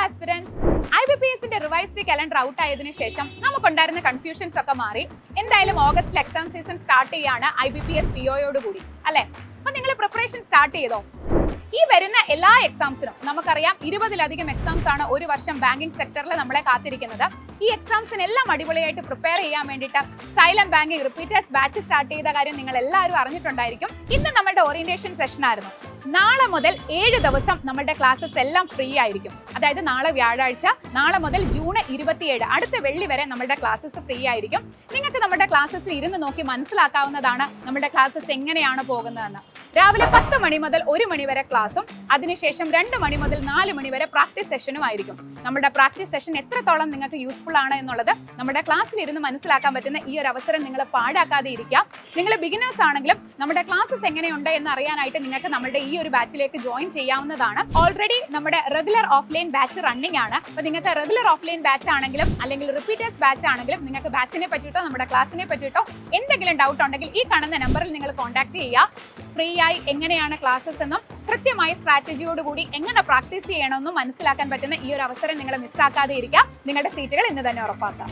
Aspirants. IBPSന്റെ revised calendar out ആയതിനു ശേഷം നമുക്കുണ്ടായിരുന്ന confusions ഒക്കെ മാറി. എന്തായാലും ഓഗസ്റ്റിൽ എക്സാം സീസൺ സ്റ്റാർട്ട് ചെയ്യാണ് IBPS POയോട് കൂടി അല്ലേ? അപ്പൊ നിങ്ങൾ പ്രിപ്പറേഷൻ സ്റ്റാർട്ട് ചെയ്തോ? ഈ വരുന്ന എല്ലാ എക്സാംസിനും നമുക്കറിയാം 20-ലധികം എക്സാംസ് ആണ് ഒരു വർഷം ബാങ്കിങ് സെക്ടറിൽ നമ്മളെ കാത്തിരിക്കുന്നത്. ഈ എക്സാംസിനെല്ലാം അടിപൊളിയായിട്ട് പ്രിപ്പയർ ചെയ്യാൻ വേണ്ടിയിട്ട് xylem banking repeaters batch start ചെയ്ത കാര്യം നിങ്ങൾ എല്ലാവരും അറിഞ്ഞിട്ടുണ്ടായിരിക്കും. ഇന്ന് നമ്മുടെ ഓറിയന്റേഷൻ സെഷൻ ആയിരുന്നു. നാളെ മുതൽ 7 ദിവസം നമ്മുടെ ക്ലാസ്സസ് എല്ലാം ഫ്രീ ആയിരിക്കും. അതായത് നാളെ വ്യാഴാഴ്ച, നാളെ മുതൽ ജൂൺ 27 അടുത്ത വെള്ളി വരെ നമ്മുടെ ക്ലാസ്സസ് ഫ്രീ ആയിരിക്കും. നിങ്ങൾക്ക് നമ്മുടെ ക്ലാസ്സസിൽ ഇരുന്ന് നോക്കി മനസ്സിലാക്കാവുന്നതാണ് നമ്മുടെ ക്ലാസ്സസ് എങ്ങനെയാണ് പോകുന്നതെന്ന്. രാവിലെ 10 മണി മുതൽ 1 മണി വരെ ക്ലാസ്സും അതിനുശേഷം 2 മണി മുതൽ 4 മണി വരെ പ്രാക്ടീസ് സെഷനും ആയിരിക്കും. നമ്മുടെ പ്രാക്ടീസ് സെഷൻ എത്രത്തോളം നിങ്ങൾക്ക് യൂസ്ഫുൾ ആണ് എന്നുള്ളത് നമ്മുടെ ക്ലാസ്സിൽ ഇരുന്ന് മനസ്സിലാക്കാൻ പറ്റുന്ന ഈ ഒരു അവസരം നിങ്ങൾ പാഴാക്കാതെ ഇരിക്കാം. നിങ്ങൾ ബിഗിനേഴ്സ് ആണെങ്കിലും നമ്മുടെ ക്ലാസ്സസ് എങ്ങനെയുണ്ട് എന്ന് അറിയാനായിട്ട് നിങ്ങൾക്ക് നമ്മുടെ ഈ ഒരു ബാച്ചിലേക്ക് ജോയിൻ ചെയ്യാവുന്നതാണ്. ഓൾറെഡി നമ്മുടെ റെഗുലർ ഓഫ്ലൈൻ ബാച്ച് റണ്ണിംഗ് ആണ്. അപ്പോൾ നിങ്ങൾക്ക് റെഗുലർ ഓഫ്ലൈൻ ബാച്ച് ആണെങ്കിലും അല്ലെങ്കിൽ റിപ്പീറ്റേഴ്സ് ബാച്ച് ആണെങ്കിലും നിങ്ങൾക്ക് ബാച്ചിനെ പറ്റിയിട്ടോ നമ്മുടെ ക്ലാസ്സിനെ പറ്റിയിട്ടോ എന്തെങ്കിലും ഡൗട്ട് ഉണ്ടെങ്കിൽ ഈ കാണുന്ന നമ്പറിൽ നിങ്ങൾ കോൺടാക്ട് ചെയ്യുക. ഫ്രീ ആയി എങ്ങനെയാണ് ക്ലാസ്സസ് എന്നും കൃത്യമായ സ്ട്രാറ്റജിയോടുകൂടി എങ്ങനെ പ്രാക്ടീസ് ചെയ്യണമെന്നും മനസ്സിലാക്കാൻ പറ്റുന്ന ഈ ഒരു അവസരം നിങ്ങൾ മിസ്സാക്കാതെ ഇരിക്കാം. നിങ്ങളുടെ സീറ്റുകൾ ഇന്ന് തന്നെ ഉറപ്പാക്കാം.